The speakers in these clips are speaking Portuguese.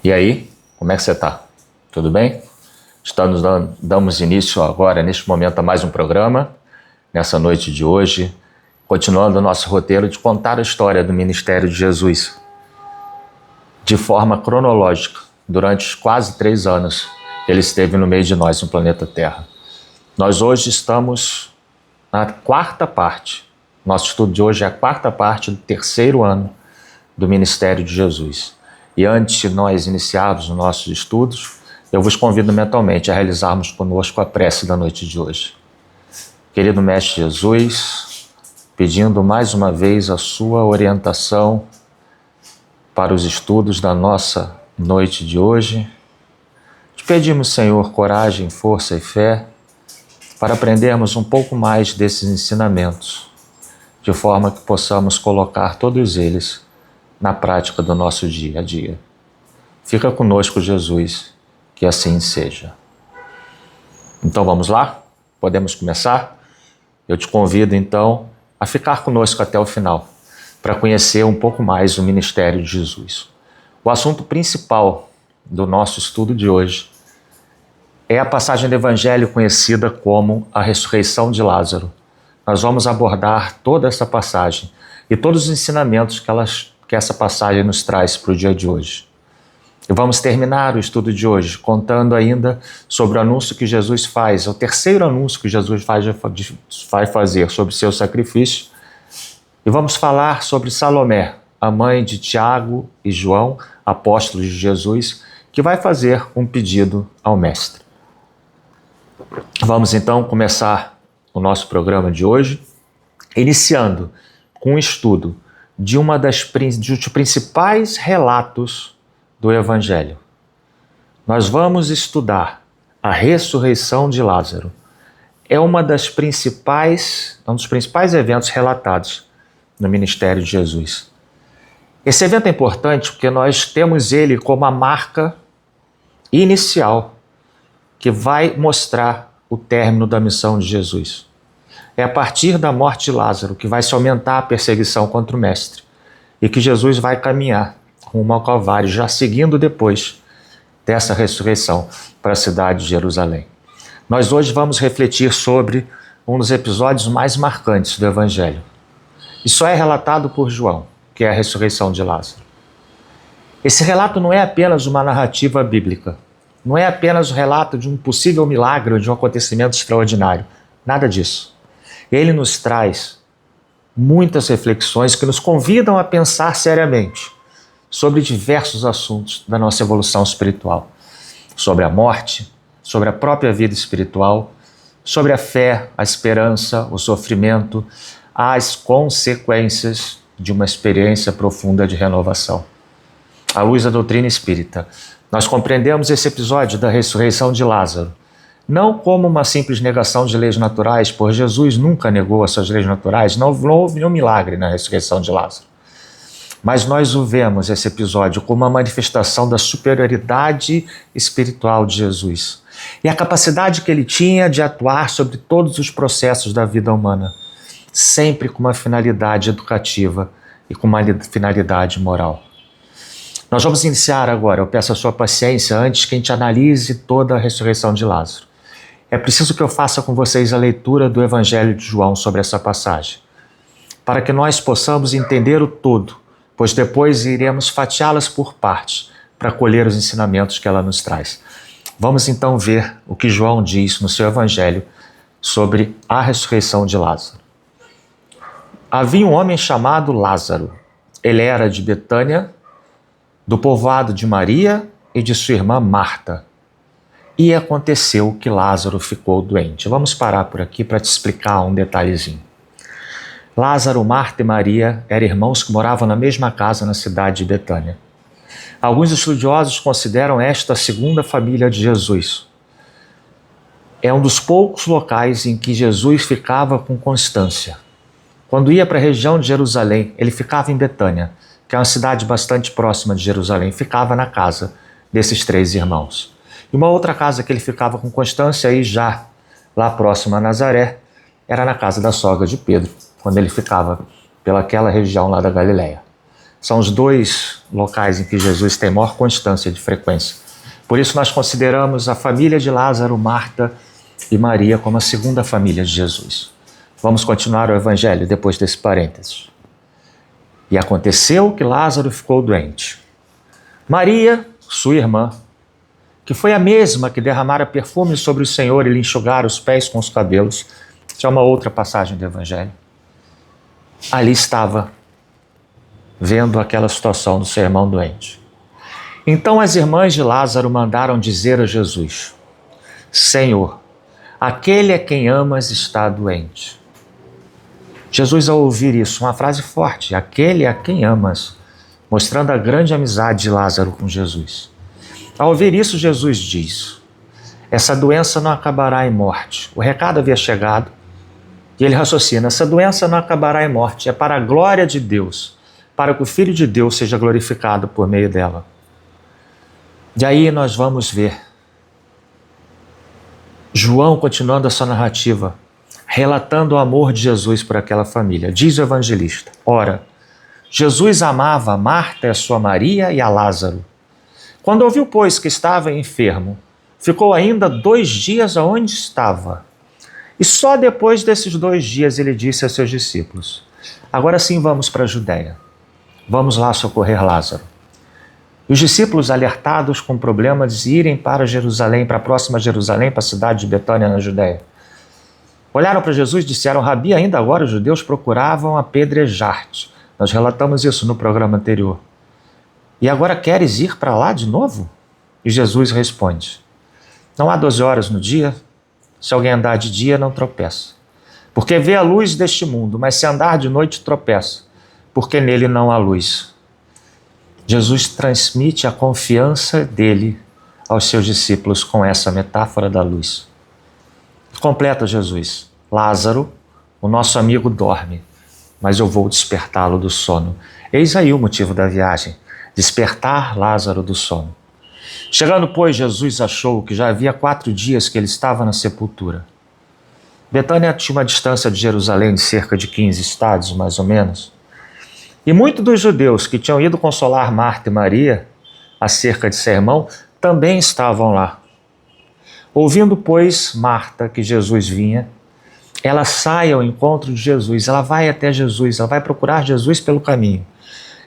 E aí, como é que você está? Tudo bem? Damos início agora, neste momento, a mais um programa, nessa noite de hoje, continuando o nosso roteiro de contar a história do ministério de Jesus, de forma cronológica, durante os quase 3 anos que ele esteve no meio de nós, no planeta Terra. Nós hoje estamos na 4ª parte. Nosso estudo de hoje é a 4ª parte do 3º ano do ministério de Jesus. E antes de nós iniciarmos os nossos estudos, eu vos convido mentalmente a realizarmos conosco a prece da noite de hoje. Querido Mestre Jesus, pedindo mais uma vez a sua orientação para os estudos da nossa noite de hoje, te pedimos, Senhor, coragem, força e fé para aprendermos um pouco mais desses ensinamentos, de forma que possamos colocar todos eles na prática do nosso dia a dia. Fica conosco, Jesus, que assim seja. Então vamos lá? Podemos começar? Eu te convido então a ficar conosco até o final, para conhecer um pouco mais o ministério de Jesus. O assunto principal do nosso estudo de hoje é a passagem do Evangelho conhecida como a ressurreição de Lázaro. Nós vamos abordar toda essa passagem e todos os ensinamentos que essa passagem nos traz para o dia de hoje. E vamos terminar o estudo de hoje contando ainda sobre o anúncio que Jesus faz, o 3º anúncio que Jesus vai fazer sobre o seu sacrifício. E vamos falar sobre Salomé, a mãe de Tiago e João, apóstolos de Jesus, que vai fazer um pedido ao Mestre. Vamos então começar o nosso programa de hoje, iniciando com o estudo de dos principais relatos do Evangelho. Nós vamos estudar a ressurreição de Lázaro. É um dos principais eventos relatados no ministério de Jesus. Esse evento é importante porque nós temos ele como a marca inicial que vai mostrar o término da missão de Jesus. É a partir da morte de Lázaro que vai se aumentar a perseguição contra o Mestre e que Jesus vai caminhar rumo ao Calvário, já seguindo depois dessa ressurreição para a cidade de Jerusalém. Nós hoje vamos refletir sobre um dos episódios mais marcantes do Evangelho. Isso é relatado por João, que é a ressurreição de Lázaro. Esse relato não é apenas uma narrativa bíblica, não é apenas o relato de um possível milagre ou de um acontecimento extraordinário, nada disso. Ele nos traz muitas reflexões que nos convidam a pensar seriamente sobre diversos assuntos da nossa evolução espiritual, sobre a morte, sobre a própria vida espiritual, sobre a fé, a esperança, o sofrimento, as consequências de uma experiência profunda de renovação. À luz da doutrina espírita, nós compreendemos esse episódio da ressurreição de Lázaro não como uma simples negação de leis naturais, pois Jesus nunca negou as suas leis naturais, não houve nenhum milagre na ressurreição de Lázaro. Mas nós o vemos, esse episódio, como uma manifestação da superioridade espiritual de Jesus e a capacidade que ele tinha de atuar sobre todos os processos da vida humana, sempre com uma finalidade educativa e com uma finalidade moral. Nós vamos iniciar agora, eu peço a sua paciência antes que a gente analise toda a ressurreição de Lázaro. É preciso que eu faça com vocês a leitura do Evangelho de João sobre essa passagem, para que nós possamos entender o todo, pois depois iremos fatiá-las por partes, para colher os ensinamentos que ela nos traz. Vamos então ver o que João diz no seu Evangelho sobre a ressurreição de Lázaro. Havia um homem chamado Lázaro. Ele era de Betânia, do povoado de Maria e de sua irmã Marta. E aconteceu que Lázaro ficou doente. Vamos parar por aqui para te explicar um detalhezinho. Lázaro, Marta e Maria eram irmãos que moravam na mesma casa na cidade de Betânia. Alguns estudiosos consideram esta a segunda família de Jesus. É um dos poucos locais em que Jesus ficava com constância. Quando ia para a região de Jerusalém, ele ficava em Betânia, que é uma cidade bastante próxima de Jerusalém, ficava na casa desses 3 irmãos. E uma outra casa que ele ficava com constância, aí já lá próximo a Nazaré, era na casa da sogra de Pedro, quando ele ficava pelaquela região lá da Galileia. São os dois locais em que Jesus tem maior constância de frequência. Por isso nós consideramos a família de Lázaro, Marta e Maria como a segunda família de Jesus. Vamos continuar o evangelho depois desse parênteses. E aconteceu que Lázaro ficou doente. Maria, sua irmã, que foi a mesma que derramara perfume sobre o Senhor e lhe enxugara os pés com os cabelos, isso é uma outra passagem do evangelho, ali estava vendo aquela situação do seu irmão doente. Então as irmãs de Lázaro mandaram dizer a Jesus: Senhor, aquele a quem amas está doente. Jesus, ao ouvir isso, uma frase forte, aquele a quem amas, mostrando a grande amizade de Lázaro com Jesus. Ao ouvir isso, Jesus diz: essa doença não acabará em morte. O recado havia chegado e ele raciocina: essa doença não acabará em morte, é para a glória de Deus, para que o Filho de Deus seja glorificado por meio dela. E aí nós vamos ver João continuando a sua narrativa, relatando o amor de Jesus por aquela família. Diz o evangelista: ora, Jesus amava a Marta e a sua Maria e a Lázaro. Quando ouviu, pois, que estava enfermo, ficou ainda 2 dias aonde estava. E só depois desses 2 dias ele disse a seus discípulos: agora sim vamos para a Judéia. Vamos lá socorrer Lázaro. E os discípulos, alertados com o problema de irem para Jerusalém, para a próxima Jerusalém, para a cidade de Betânia, na Judéia, olharam para Jesus e disseram: Rabi, ainda agora os judeus procuravam apedrejar-te. Nós relatamos isso no programa anterior. E agora queres ir para lá de novo? E Jesus responde: não há 12 horas no dia? Se alguém andar de dia, não tropeça. Porque vê a luz deste mundo, mas se andar de noite, tropeça, porque nele não há luz. Jesus transmite a confiança dele aos seus discípulos com essa metáfora da luz. Completa Jesus: Lázaro, o nosso amigo, dorme, mas eu vou despertá-lo do sono. Eis aí o motivo da viagem: despertar Lázaro do sono. Chegando, pois, Jesus achou que já havia 4 dias que ele estava na sepultura. Betânia tinha uma distância de Jerusalém de cerca de 15 estádios, mais ou menos. E muitos dos judeus que tinham ido consolar Marta e Maria acerca de seu irmão também estavam lá. Ouvindo, pois, Marta que Jesus vinha, ela sai ao encontro de Jesus, ela vai até Jesus, ela vai procurar Jesus pelo caminho.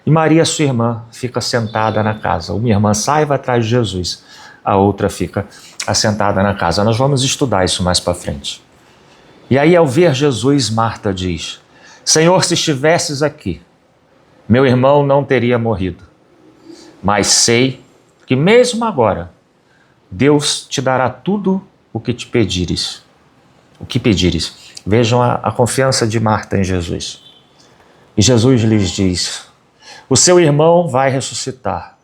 E Maria, sua irmã, fica sentada na casa. Uma irmã sai e vai atrás de Jesus, a outra fica assentada na casa. Nós vamos estudar isso mais para frente. E aí, ao ver Jesus, Marta diz: Senhor, se estivesses aqui, meu irmão não teria morrido. Mas sei que mesmo agora, Deus te dará tudo o que te pedires. O que pedires. Vejam a confiança de Marta em Jesus. E Jesus lhes diz: o seu irmão vai ressuscitar.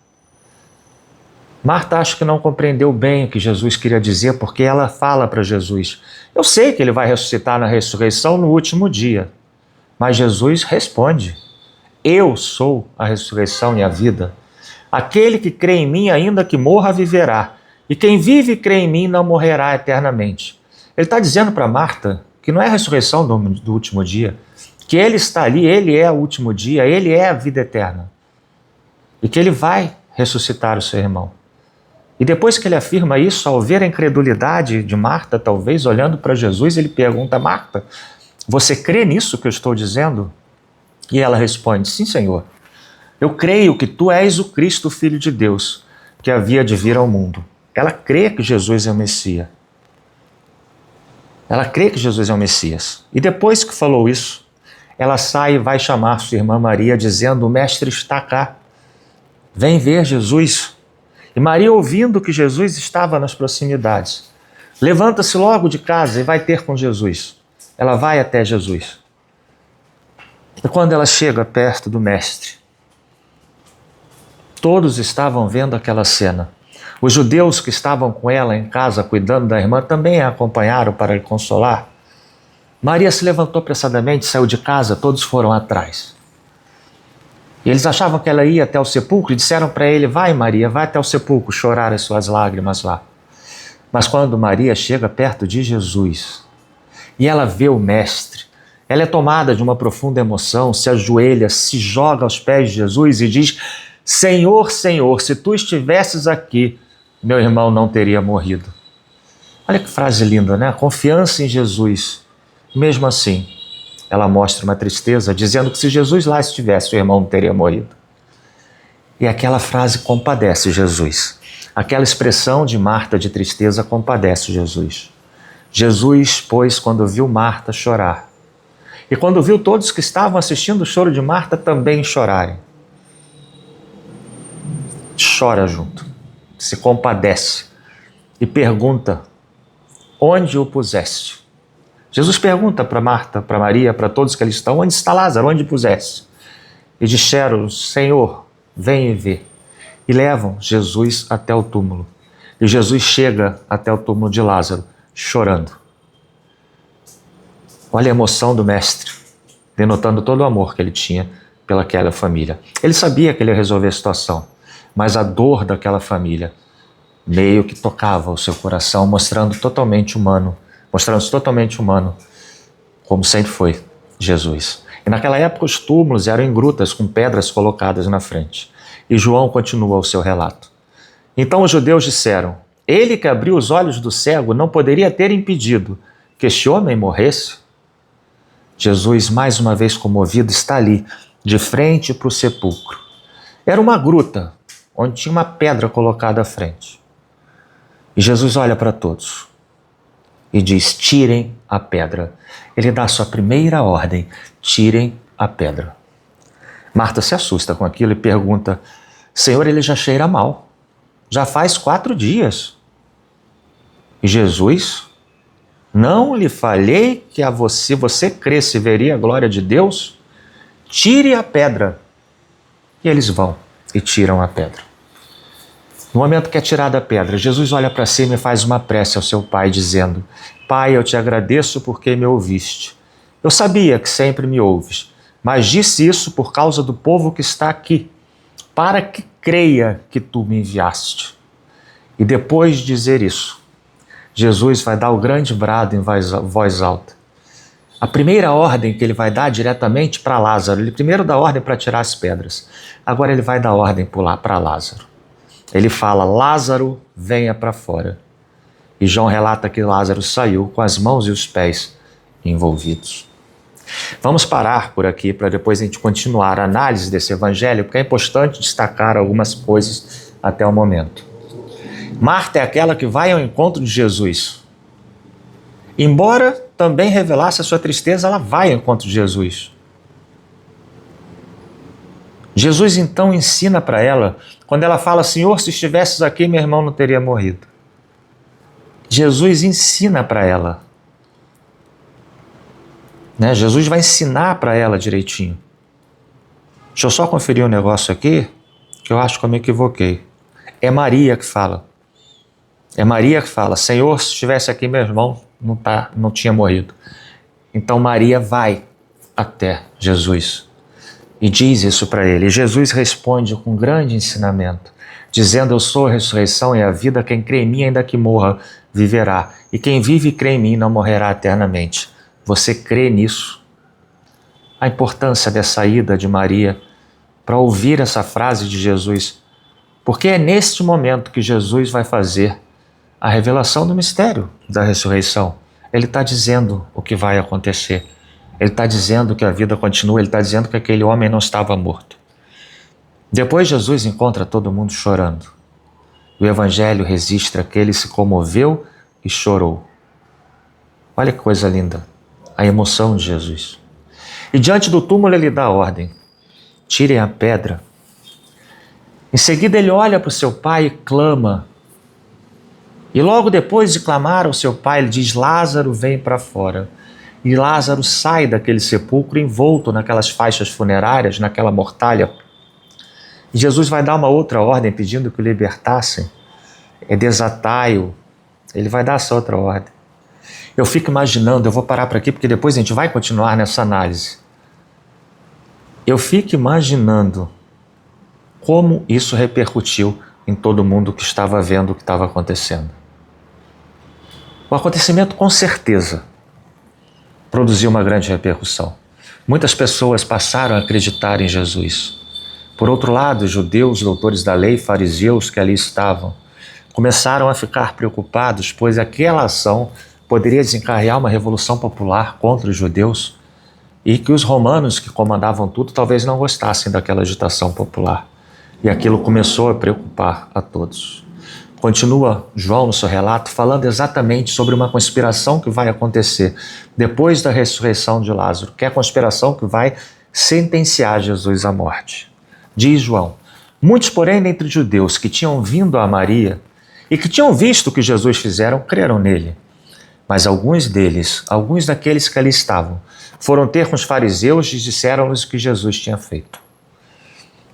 Marta acho que não compreendeu bem o que Jesus queria dizer, porque ela fala para Jesus: eu sei que ele vai ressuscitar na ressurreição no último dia. Mas Jesus responde: eu sou a ressurreição e a vida. Aquele que crê em mim, ainda que morra, viverá. E quem vive e crê em mim não morrerá eternamente. Ele está dizendo para Marta que não é a ressurreição do último dia, que ele está ali, ele é o último dia, ele é a vida eterna. E que ele vai ressuscitar o seu irmão. E depois que ele afirma isso, ao ver a incredulidade de Marta, talvez, olhando para Jesus, ele pergunta: Marta, você crê nisso que eu estou dizendo? E ela responde: sim, Senhor. Eu creio que tu és o Cristo, Filho de Deus, que havia de vir ao mundo. Ela crê que Jesus é o Messias. Ela crê que Jesus é o Messias. E depois que falou isso, ela sai e vai chamar sua irmã Maria, dizendo: o mestre está cá. Vem ver Jesus. E Maria, ouvindo que Jesus estava nas proximidades, levanta-se logo de casa e vai ter com Jesus. Ela vai até Jesus. E quando ela chega perto do mestre, todos estavam vendo aquela cena. Os judeus que estavam com ela em casa, cuidando da irmã, também a acompanharam para lhe consolar. Maria se levantou apressadamente, saiu de casa, todos foram atrás. E eles achavam que ela ia até o sepulcro e disseram para ele: vai, Maria, vai até o sepulcro chorar as suas lágrimas lá. Mas quando Maria chega perto de Jesus e ela vê o mestre, Ela é tomada de uma profunda emoção, se ajoelha, se joga aos pés de Jesus e diz: Senhor, Senhor, se tu estivesses aqui, meu irmão não teria morrido. Olha que frase linda, né? Confiança em Jesus. Mesmo assim, ela mostra uma tristeza, dizendo que se Jesus lá estivesse, o irmão não teria morrido. E aquela frase compadece Jesus. Aquela expressão de Marta de tristeza compadece Jesus. Jesus, pois, quando viu Marta chorar, e quando viu todos que estavam assistindo o choro de Marta também chorarem, chora junto, se compadece e pergunta: onde o puseste? Jesus pergunta para Marta, para Maria, para todos que ali estão: onde está Lázaro? Onde puseste? E disseram: Senhor, vem e vê. E levam Jesus até o túmulo. E Jesus chega até o túmulo de Lázaro, chorando. Olha a emoção do mestre, denotando todo o amor que ele tinha pelaquela família. Ele sabia que ele ia resolver a situação, mas a dor daquela família meio que tocava o seu coração, mostrando-se totalmente humano, como sempre foi Jesus. E naquela época os túmulos eram em grutas com pedras colocadas na frente. E João continua o seu relato. Então os judeus disseram: ele que abriu os olhos do cego não poderia ter impedido que este homem morresse? Jesus, mais uma vez comovido, está ali, de frente para o sepulcro. Era uma gruta, onde tinha uma pedra colocada à frente. E Jesus olha para todos e diz: tirem a pedra. Ele dá a sua primeira ordem: tirem a pedra. Marta se assusta com aquilo e pergunta: Senhor, ele já cheira mal. Já faz 4 dias. E Jesus: não lhe falei que a você cresce e veria a glória de Deus? Tire a pedra. E eles vão e tiram a pedra. No momento que é tirada a pedra, Jesus olha para cima e faz uma prece ao seu Pai, dizendo: Pai, eu te agradeço porque me ouviste. Eu sabia que sempre me ouves, mas disse isso por causa do povo que está aqui, para que creia que tu me enviaste. E depois de dizer isso, Jesus vai dar o grande brado em voz alta. A primeira ordem que ele vai dar diretamente para Lázaro. Ele primeiro dá ordem para tirar as pedras. Agora ele vai dar ordem para Lázaro. Ele fala: Lázaro, venha para fora. E João relata que Lázaro saiu com as mãos e os pés envolvidos. Vamos parar por aqui para depois a gente continuar a análise desse evangelho, porque é importante destacar algumas coisas até o momento. Marta é aquela que vai ao encontro de Jesus. Embora também revelasse a sua tristeza, ela vai ao encontro de Jesus. Jesus então ensina para ela, quando ela fala: Senhor, se estivesses aqui, meu irmão não teria morrido. Jesus ensina para ela. Jesus vai ensinar para ela direitinho. Deixa eu só conferir um negócio aqui, que eu acho que eu me equivoquei. É Maria que fala. É Maria que fala: Senhor, se estivesse aqui, meu irmão não tinha morrido. Então Maria vai até Jesus e diz isso para ele. E Jesus responde com um grande ensinamento, dizendo: eu sou a ressurreição e a vida, quem crê em mim, ainda que morra, viverá. E quem vive e crê em mim não morrerá eternamente. Você crê nisso? A importância dessa ida de Maria para ouvir essa frase de Jesus, porque é neste momento que Jesus vai fazer a revelação do mistério da ressurreição. Ele está dizendo o que vai acontecer. Ele está dizendo que a vida continua. Ele está dizendo que aquele homem não estava morto. Depois Jesus encontra todo mundo chorando. O Evangelho registra que ele se comoveu e chorou. Olha que coisa linda, a emoção de Jesus. E diante do túmulo ele dá a ordem: tirem a pedra. Em seguida ele olha para o seu pai e clama. E logo depois de clamar ao seu pai, ele diz: Lázaro, vem para fora. E Lázaro sai daquele sepulcro envolto naquelas faixas funerárias, naquela mortalha. E Jesus vai dar uma outra ordem pedindo que o libertassem. Desatai-o. Ele vai dar essa outra ordem. Eu fico imaginando, eu vou parar por aqui porque depois a gente vai continuar nessa análise. Eu fico imaginando como isso repercutiu em todo mundo que estava vendo o que estava acontecendo. O acontecimento, com certeza, produziu uma grande repercussão. Muitas pessoas passaram a acreditar em Jesus. Por outro lado, os judeus, doutores da lei, fariseus que ali estavam, começaram a ficar preocupados, pois aquela ação poderia desencadear uma revolução popular contra os judeus e que os romanos que comandavam tudo talvez não gostassem daquela agitação popular. E aquilo começou a preocupar a todos. Continua João no seu relato falando exatamente sobre uma conspiração que vai acontecer depois da ressurreição de Lázaro, que é a conspiração que vai sentenciar Jesus à morte. Diz João: muitos, porém, dentre os judeus que tinham vindo a Maria e que tinham visto o que Jesus fizeram, creram nele. Mas alguns deles, alguns daqueles que ali estavam, foram ter com os fariseus e disseram-lhes o que Jesus tinha feito.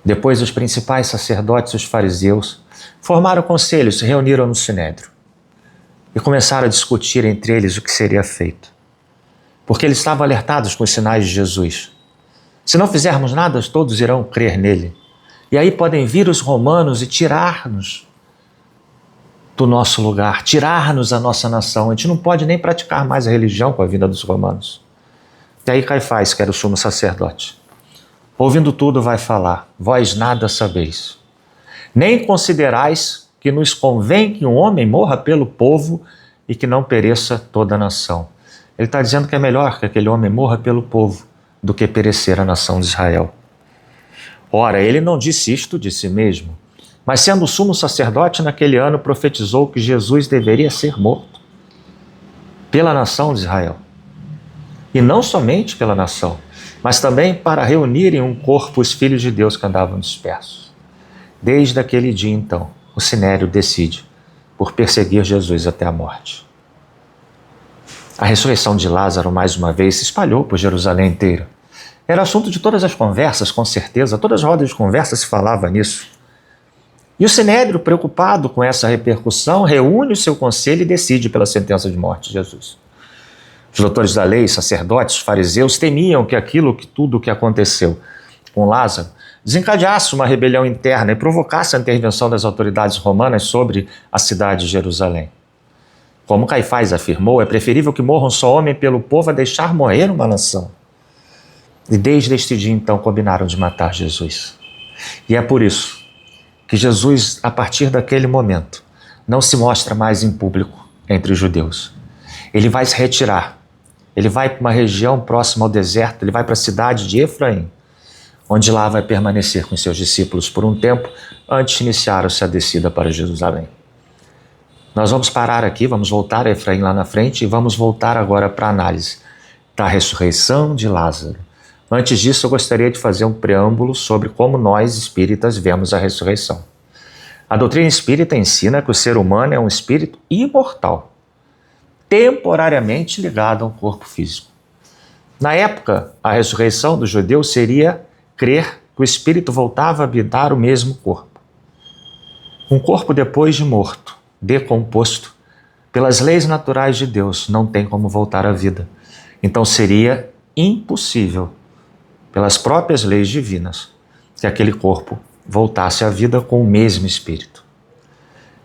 Depois os principais sacerdotes e os fariseus formaram conselho, se reuniram no sinédrio e começaram a discutir entre eles o que seria feito. Porque eles estavam alertados com os sinais de Jesus. Se não fizermos nada, todos irão crer nele. E aí podem vir os romanos e tirar-nos do nosso lugar, tirar-nos a nossa nação. A gente não pode nem praticar mais a religião com a vinda dos romanos. E aí Caifás, que era o sumo sacerdote, ouvindo tudo, vai falar: vós nada sabeis, nem considerais que nos convém que um homem morra pelo povo e que não pereça toda a nação. Ele está dizendo que é melhor que aquele homem morra pelo povo do que perecer a nação de Israel. Ora, ele não disse isto de si mesmo, mas sendo o sumo sacerdote naquele ano, profetizou que Jesus deveria ser morto pela nação de Israel. E não somente pela nação, mas também para reunir em um corpo os filhos de Deus que andavam dispersos. Desde aquele dia, então, o Sinédrio decide por perseguir Jesus até a morte. A ressurreição de Lázaro, mais uma vez, se espalhou por Jerusalém inteira. Era assunto de todas as conversas, com certeza, todas as rodas de conversa se falava nisso. E o Sinédrio, preocupado com essa repercussão, reúne o seu conselho e decide pela sentença de morte de Jesus. Os doutores da lei, sacerdotes, fariseus, temiam que tudo o que aconteceu com Lázaro desencadeasse uma rebelião interna e provocasse a intervenção das autoridades romanas sobre a cidade de Jerusalém. Como Caifás afirmou, é preferível que morra um só homem pelo povo a deixar morrer uma nação. E desde este dia, então, combinaram de matar Jesus. E é por isso que Jesus, a partir daquele momento, não se mostra mais em público entre os judeus. Ele vai se retirar. Ele vai para uma região próxima ao deserto, ele vai para a cidade de Efraim, onde lá vai permanecer com seus discípulos por um tempo, antes de iniciar-se a descida para Jerusalém. Nós vamos parar aqui, vamos voltar a Efraim lá na frente e vamos voltar agora para a análise da ressurreição de Lázaro. Antes disso, eu gostaria de fazer um preâmbulo sobre como nós, espíritas, vemos a ressurreição. A doutrina espírita ensina que o ser humano é um espírito imortal, temporariamente ligado a um corpo físico. Na época, a ressurreição dos judeus seria crer que o espírito voltava a habitar o mesmo corpo. Um corpo depois de morto, decomposto, pelas leis naturais de Deus, não tem como voltar à vida. Então seria impossível, pelas próprias leis divinas, que aquele corpo voltasse à vida com o mesmo espírito.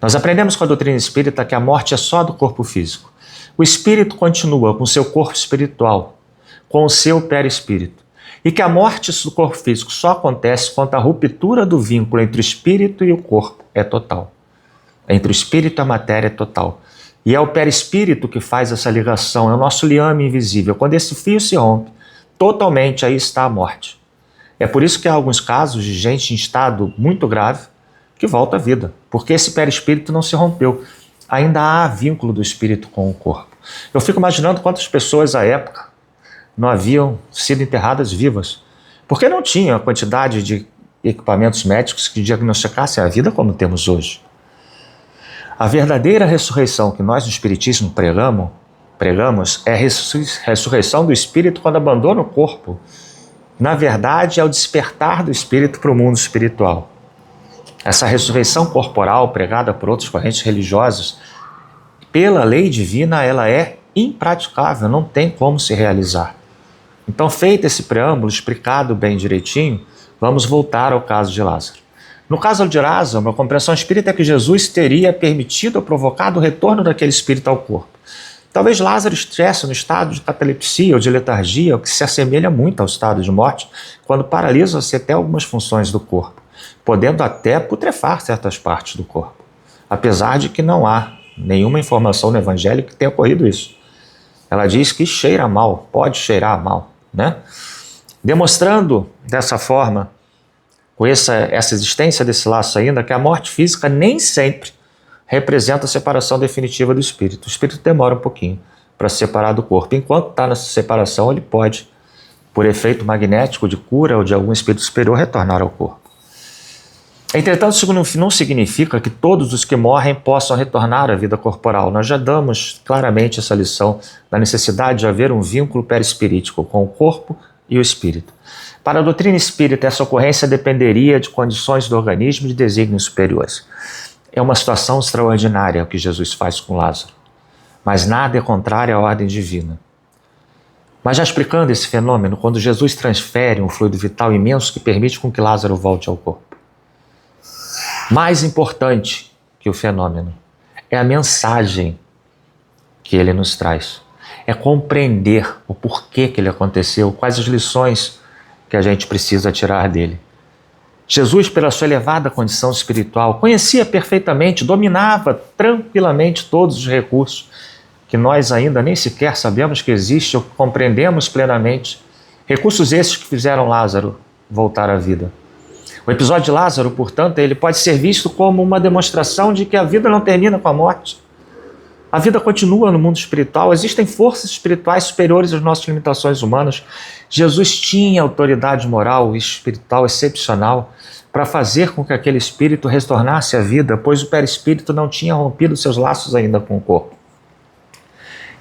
Nós aprendemos com a doutrina espírita que a morte é só do corpo físico. O espírito continua com o seu corpo espiritual, com o seu perispírito. E que a morte do corpo físico só acontece quando a ruptura do vínculo entre o espírito e o corpo é total. Entre o espírito e a matéria é total. E é o perispírito que faz essa ligação, é o nosso liame invisível. Quando esse fio se rompe, totalmente aí está a morte. É por isso que há alguns casos de gente em estado muito grave que volta à vida, porque esse perispírito não se rompeu. Ainda há vínculo do espírito com o corpo. Eu fico imaginando quantas pessoas à época não haviam sido enterradas vivas, porque não tinham a quantidade de equipamentos médicos que diagnosticassem a vida como temos hoje. A verdadeira ressurreição que nós no Espiritismo pregamos é a ressurreição do espírito quando abandona o corpo. Na verdade, é o despertar do espírito para o mundo espiritual. Essa ressurreição corporal pregada por outras correntes religiosas, pela lei divina, ela é impraticável, não tem como se realizar. Então, feito esse preâmbulo, explicado bem direitinho, vamos voltar ao caso de Lázaro. No caso de Lázaro, a compreensão espírita é que Jesus teria permitido ou provocado o retorno daquele espírito ao corpo. Talvez Lázaro estivesse no estado de catalepsia ou de letargia, o que se assemelha muito ao estado de morte, quando paralisa-se até algumas funções do corpo, podendo até putrefar certas partes do corpo, apesar de que não há nenhuma informação no Evangelho que tenha ocorrido isso. Ela diz que cheira mal, pode cheirar mal, né? Demonstrando dessa forma, com essa existência desse laço ainda, que a morte física nem sempre representa a separação definitiva do espírito. O espírito demora um pouquinho para se separar do corpo. Enquanto está nessa separação, ele pode, por efeito magnético de cura ou de algum espírito superior, retornar ao corpo. Entretanto, isso não significa que todos os que morrem possam retornar à vida corporal. Nós já damos claramente essa lição da necessidade de haver um vínculo perispirítico com o corpo e o espírito. Para a doutrina espírita, essa ocorrência dependeria de condições do organismo e de desígnios superiores. É uma situação extraordinária o que Jesus faz com Lázaro, mas nada é contrário à ordem divina. Mas já explicando esse fenômeno, quando Jesus transfere um fluido vital imenso que permite com que Lázaro volte ao corpo. Mais importante que o fenômeno é a mensagem que ele nos traz. É compreender o porquê que ele aconteceu, quais as lições que a gente precisa tirar dele. Jesus, pela sua elevada condição espiritual, conhecia perfeitamente, dominava tranquilamente todos os recursos que nós ainda nem sequer sabemos que existem ou que compreendemos plenamente. Recursos esses que fizeram Lázaro voltar à vida. O episódio de Lázaro, portanto, ele pode ser visto como uma demonstração de que a vida não termina com a morte. A vida continua no mundo espiritual, existem forças espirituais superiores às nossas limitações humanas. Jesus tinha autoridade moral e espiritual excepcional para fazer com que aquele espírito retornasse à vida, pois o perispírito não tinha rompido seus laços ainda com o corpo.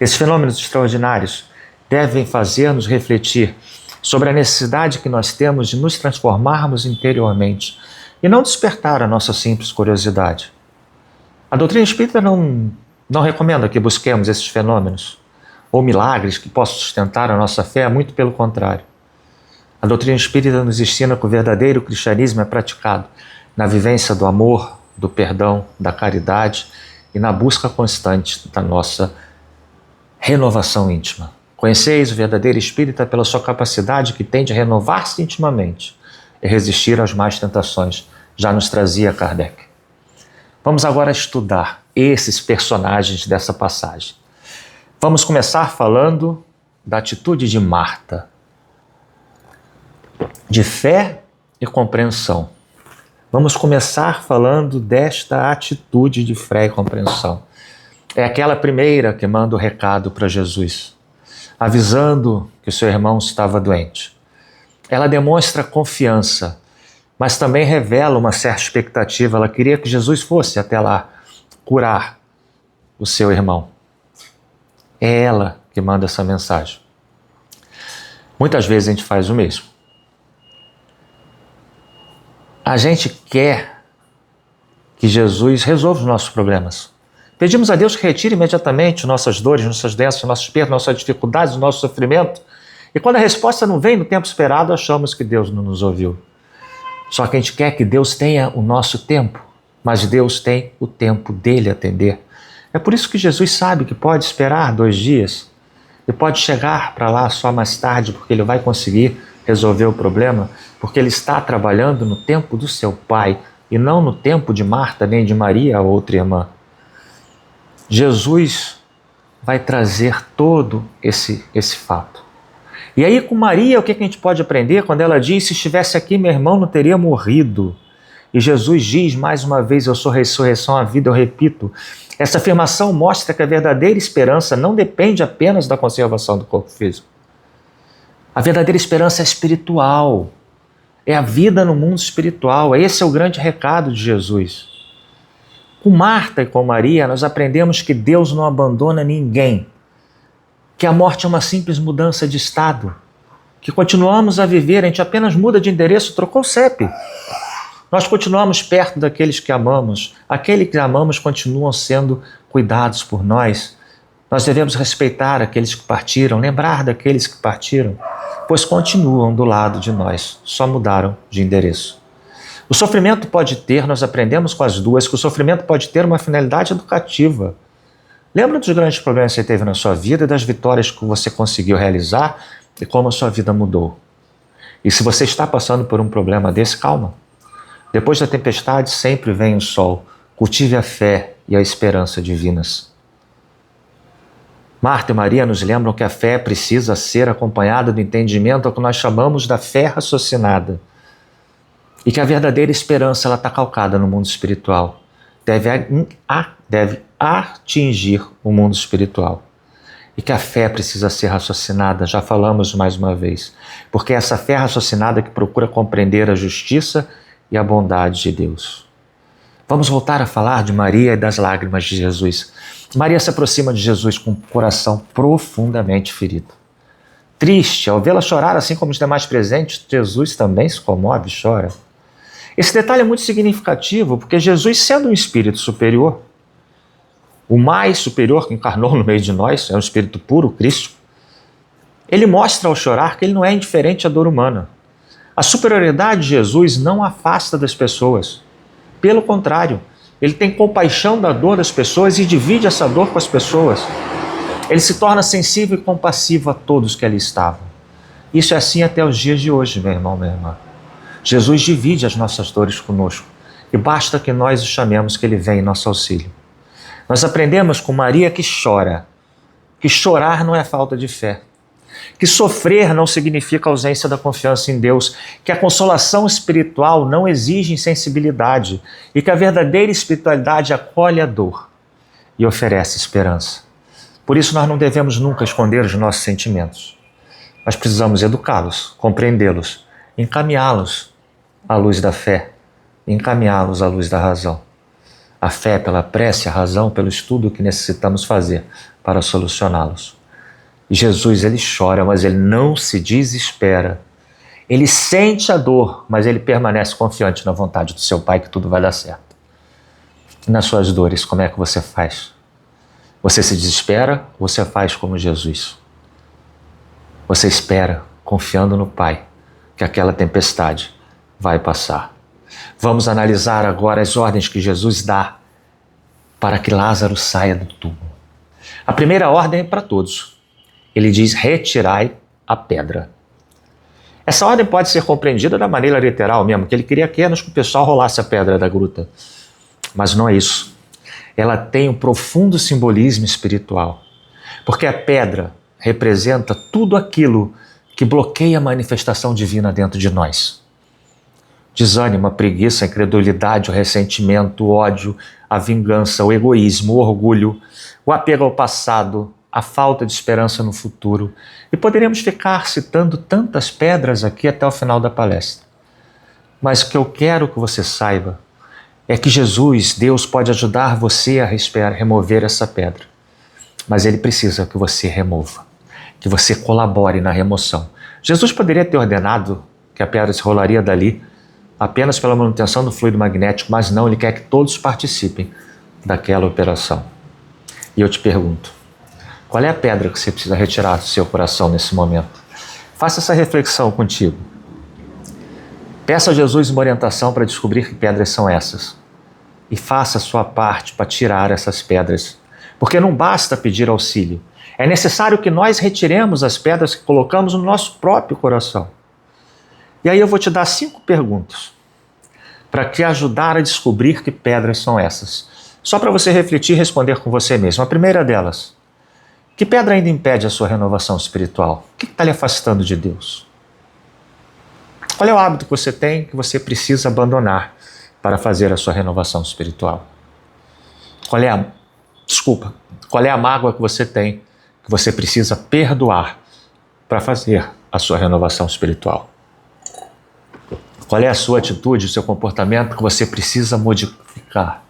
Esses fenômenos extraordinários devem fazer-nos refletir sobre a necessidade que nós temos de nos transformarmos interiormente e não despertar a nossa simples curiosidade. A doutrina espírita não recomenda que busquemos esses fenômenos ou milagres que possam sustentar a nossa fé, muito pelo contrário. A doutrina espírita nos ensina que o verdadeiro cristianismo é praticado na vivência do amor, do perdão, da caridade e na busca constante da nossa renovação íntima. Conheceis o verdadeiro espírita pela sua capacidade que tem de renovar-se intimamente e resistir às más tentações, já nos trazia Kardec. Vamos agora estudar esses personagens dessa passagem. Vamos começar falando da atitude de Marta, de fé e compreensão. Vamos começar falando desta atitude de fé e compreensão. É aquela primeira que manda o recado para Jesus, avisando que o seu irmão estava doente. Ela demonstra confiança, mas também revela uma certa expectativa. Ela queria que Jesus fosse até lá curar o seu irmão. É ela que manda essa mensagem. Muitas vezes a gente faz o mesmo. A gente quer que Jesus resolva os nossos problemas. Pedimos a Deus que retire imediatamente nossas dores, nossas doenças, nossos perdas, nossas dificuldades, o nosso sofrimento. E quando a resposta não vem no tempo esperado, achamos que Deus não nos ouviu. Só que a gente quer que Deus tenha o nosso tempo, mas Deus tem o tempo dele atender. É por isso que Jesus sabe que pode esperar 2 dias e pode chegar para lá só mais tarde, porque ele vai conseguir resolver o problema, porque ele está trabalhando no tempo do seu Pai e não no tempo de Marta nem de Maria, a outra irmã. Jesus vai trazer todo esse fato. E aí com Maria, o que a gente pode aprender quando ela diz: se estivesse aqui meu irmão não teria morrido? E Jesus diz mais uma vez: eu sou a ressurreição, a vida. Eu repito, essa afirmação mostra que a verdadeira esperança não depende apenas da conservação do corpo físico. A verdadeira esperança é espiritual, é a vida no mundo espiritual. Esse é o grande recado de Jesus. Com Marta e com Maria, nós aprendemos que Deus não abandona ninguém, que a morte é uma simples mudança de estado, que continuamos a viver, a gente apenas muda de endereço, trocou o CEP. Nós continuamos perto daqueles que amamos, aqueles que amamos continuam sendo cuidados por nós. Nós devemos respeitar aqueles que partiram, lembrar daqueles que partiram, pois continuam do lado de nós, só mudaram de endereço. O sofrimento pode ter, nós aprendemos com as duas, que o sofrimento pode ter uma finalidade educativa. Lembra dos grandes problemas que você teve na sua vida, das vitórias que você conseguiu realizar e como a sua vida mudou. E se você está passando por um problema desse, calma. Depois da tempestade sempre vem o sol. Cultive a fé e a esperança divinas. Marta e Maria nos lembram que a fé precisa ser acompanhada do entendimento ao que nós chamamos da fé raciocinada. E que a verdadeira esperança está calcada no mundo espiritual. Deve atingir o mundo espiritual. E que a fé precisa ser raciocinada, já falamos mais uma vez. Porque é essa fé raciocinada que procura compreender a justiça e a bondade de Deus. Vamos voltar a falar de Maria e das lágrimas de Jesus. Maria se aproxima de Jesus com o coração profundamente ferido. Triste, ao vê-la chorar assim como os demais presentes, Jesus também se comove e chora. Esse detalhe é muito significativo, porque Jesus, sendo um espírito superior, o mais superior que encarnou no meio de nós, é um espírito puro, Cristo, ele mostra ao chorar que ele não é indiferente à dor humana. A superioridade de Jesus não afasta das pessoas. Pelo contrário, ele tem compaixão da dor das pessoas e divide essa dor com as pessoas. Ele se torna sensível e compassivo a todos que ali estavam. Isso é assim até os dias de hoje, meu irmão, minha irmã. Jesus divide as nossas dores conosco e basta que nós o chamemos que ele vem em nosso auxílio. Nós aprendemos com Maria que chora, que chorar não é falta de fé, que sofrer não significa ausência da confiança em Deus, que a consolação espiritual não exige insensibilidade e que a verdadeira espiritualidade acolhe a dor e oferece esperança. Por isso nós não devemos nunca esconder os nossos sentimentos. Nós precisamos educá-los, compreendê-los, encaminhá-los à luz da fé, encaminhá-los à luz da razão. A fé pela prece, a razão pelo estudo que necessitamos fazer para solucioná-los. E Jesus, ele chora, mas ele não se desespera. Ele sente a dor, mas ele permanece confiante na vontade do seu Pai que tudo vai dar certo. E nas suas dores, como é que você faz? Você se desespera ou você faz como Jesus? Você espera, confiando no Pai, que aquela tempestade vai passar. Vamos analisar agora as ordens que Jesus dá para que Lázaro saia do túmulo. A primeira ordem é para todos. Ele diz: retirai a pedra. Essa ordem pode ser compreendida da maneira literal mesmo, que ele queria apenas que o pessoal rolasse a pedra da gruta. Mas não é isso. Ela tem um profundo simbolismo espiritual. Porque a pedra representa tudo aquilo que bloqueia a manifestação divina dentro de nós. Desânimo, a preguiça, a incredulidade, o ressentimento, o ódio, a vingança, o egoísmo, o orgulho, o apego ao passado, a falta de esperança no futuro. E poderíamos ficar citando tantas pedras aqui até o final da palestra. Mas o que eu quero que você saiba é que Jesus, Deus, pode ajudar você a remover essa pedra. Mas ele precisa que você remova, que você colabore na remoção. Jesus poderia ter ordenado que a pedra se rolaria dali apenas pela manutenção do fluido magnético, mas não, ele quer que todos participem daquela operação. E eu te pergunto, qual é a pedra que você precisa retirar do seu coração nesse momento? Faça essa reflexão contigo. Peça a Jesus uma orientação para descobrir que pedras são essas. E faça a sua parte para tirar essas pedras. Porque não basta pedir auxílio. É necessário que nós retiremos as pedras que colocamos no nosso próprio coração. E aí eu vou te dar 5 perguntas para te ajudar a descobrir que pedras são essas. Só para você refletir e responder com você mesmo. A primeira delas: que pedra ainda impede a sua renovação espiritual? O que está lhe afastando de Deus? Qual é o hábito que você tem que você precisa abandonar para fazer a sua renovação espiritual? Qual é a mágoa que você tem que você precisa perdoar para fazer a sua renovação espiritual? Qual é a sua atitude, o seu comportamento que você precisa modificar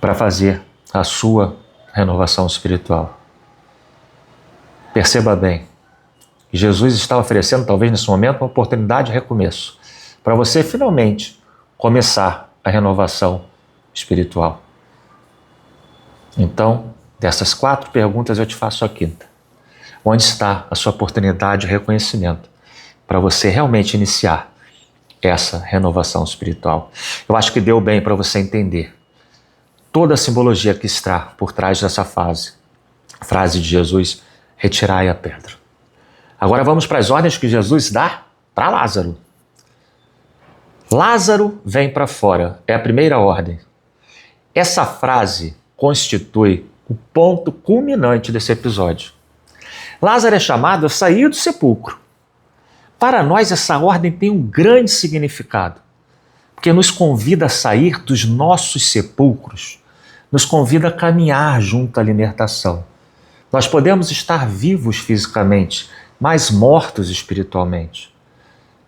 para fazer a sua renovação espiritual? Perceba bem, Jesus está oferecendo, talvez nesse momento, uma oportunidade de recomeço, para você finalmente começar a renovação espiritual. Então, dessas 4 perguntas eu te faço a 5ª. Onde está a sua oportunidade de reconhecimento para você realmente iniciar essa renovação espiritual? Eu acho que deu bem para você entender toda a simbologia que está por trás dessa frase de Jesus, retirai a pedra. Agora vamos para as ordens que Jesus dá para Lázaro. Lázaro vem para fora, é a primeira ordem. Essa frase constitui o ponto culminante desse episódio. Lázaro é chamado a sair do sepulcro. Para nós, essa ordem tem um grande significado, porque nos convida a sair dos nossos sepulcros, nos convida a caminhar junto à libertação. Nós podemos estar vivos fisicamente, mas mortos espiritualmente.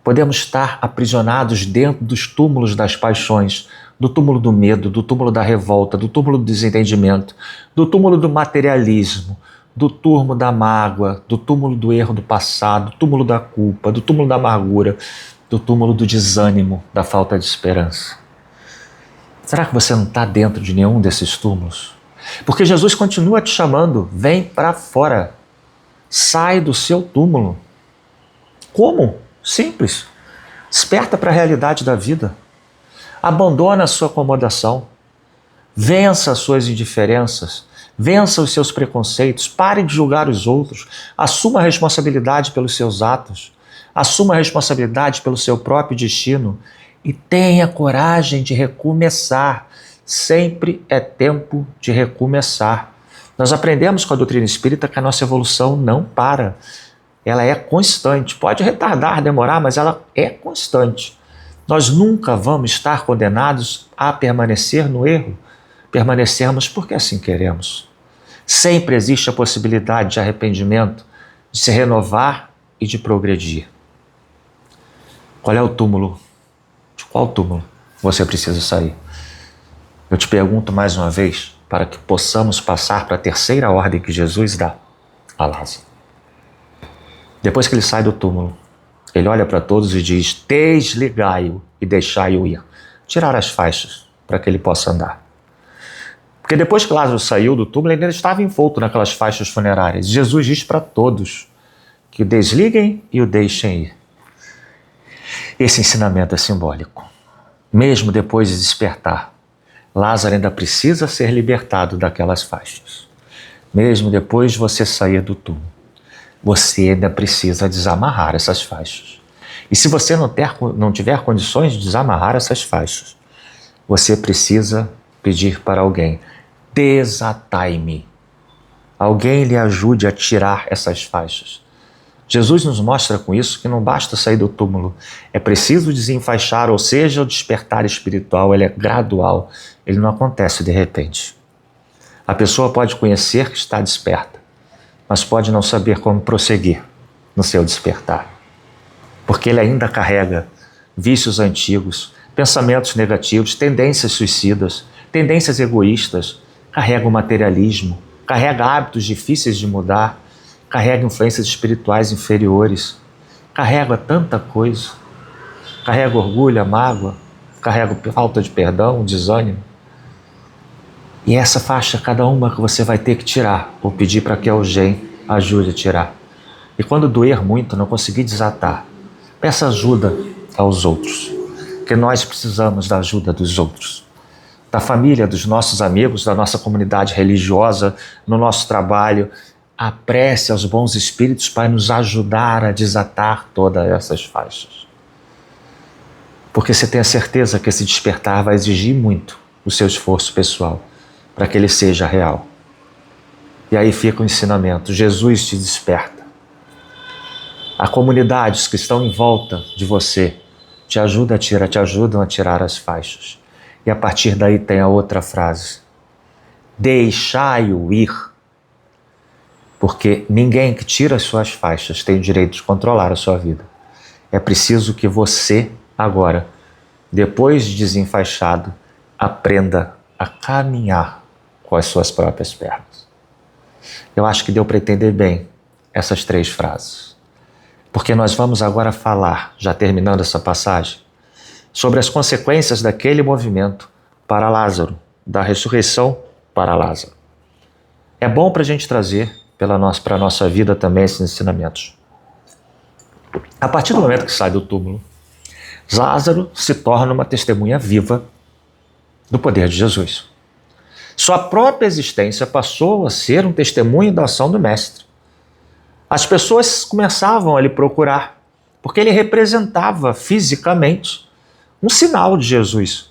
Podemos estar aprisionados dentro dos túmulos das paixões, do túmulo do medo, do túmulo da revolta, do túmulo do desentendimento, do túmulo do materialismo, do túmulo da mágoa, do túmulo do erro do passado, do túmulo da culpa, do túmulo da amargura, do túmulo do desânimo, da falta de esperança. Será que você não está dentro de nenhum desses túmulos? Porque Jesus continua te chamando, vem para fora, sai do seu túmulo. Como? Simples. Desperta para a realidade da vida. Abandona a sua acomodação. Vença as suas indiferenças. Vença os seus preconceitos. Pare de julgar os outros. Assuma a responsabilidade pelos seus atos. Assuma a responsabilidade pelo seu próprio destino. E tenha coragem de recomeçar. Sempre é tempo de recomeçar. Nós aprendemos com a doutrina espírita que a nossa evolução não para. Ela é constante. Pode retardar, demorar, mas ela é constante. Nós nunca vamos estar condenados a permanecer no erro. Permanecermos porque assim queremos. Sempre existe a possibilidade de arrependimento, de se renovar e de progredir. Qual é o túmulo? De qual túmulo você precisa sair? Eu te pergunto mais uma vez, para que possamos passar para a terceira ordem que Jesus dá a Lázaro. Depois que ele sai do túmulo, ele olha para todos e diz, desligai-o e deixai-o ir. Tirar as faixas para que ele possa andar. Porque depois que Lázaro saiu do túmulo, ele ainda estava envolto naquelas faixas funerárias. Jesus diz para todos que o desliguem e o deixem ir. Esse ensinamento é simbólico. Mesmo depois de despertar, Lázaro ainda precisa ser libertado daquelas faixas. Mesmo depois de você sair do túmulo, você ainda precisa desamarrar essas faixas. E se você não tiver condições de desamarrar essas faixas, você precisa pedir para alguém, desatai-me. Alguém lhe ajude a tirar essas faixas. Jesus nos mostra com isso que não basta sair do túmulo, é preciso desenfaixar, ou seja, o despertar espiritual, ele é gradual, ele não acontece de repente. A pessoa pode conhecer que está desperta, mas pode não saber como prosseguir no seu despertar, porque ele ainda carrega vícios antigos, pensamentos negativos, tendências suicidas, tendências egoístas, carrega o materialismo, carrega hábitos difíceis de mudar, carrega influências espirituais inferiores, carrega tanta coisa, carrega orgulho, a mágoa, carrega falta de perdão, desânimo. E essa faixa, cada uma que você vai ter que tirar, ou pedir para que alguém ajude a tirar. E quando doer muito, não conseguir desatar, peça ajuda aos outros, porque nós precisamos da ajuda dos outros, da família, dos nossos amigos, da nossa comunidade religiosa, no nosso trabalho. A prece aos bons espíritos para nos ajudar a desatar todas essas faixas. Porque você tem a certeza que esse despertar vai exigir muito o seu esforço pessoal para que ele seja real. E aí fica o ensinamento, Jesus te desperta. Há comunidades que estão em volta de você, te ajudam a tirar as faixas. E a partir daí tem a outra frase, deixai-o ir. Porque ninguém que tira as suas faixas tem o direito de controlar a sua vida. É preciso que você, agora, depois de desenfaixado, aprenda a caminhar com as suas próprias pernas. Eu acho que deu para entender bem essas 3 frases. Porque nós vamos agora falar, já terminando essa passagem, sobre as consequências daquele movimento para Lázaro, da ressurreição para Lázaro. É bom para a gente trazer para a nossa vida também esses ensinamentos. A partir do momento que sai do túmulo, Lázaro se torna uma testemunha viva do poder de Jesus. Sua própria existência passou a ser um testemunho da ação do Mestre. As pessoas começavam a lhe procurar, porque ele representava fisicamente um sinal de Jesus,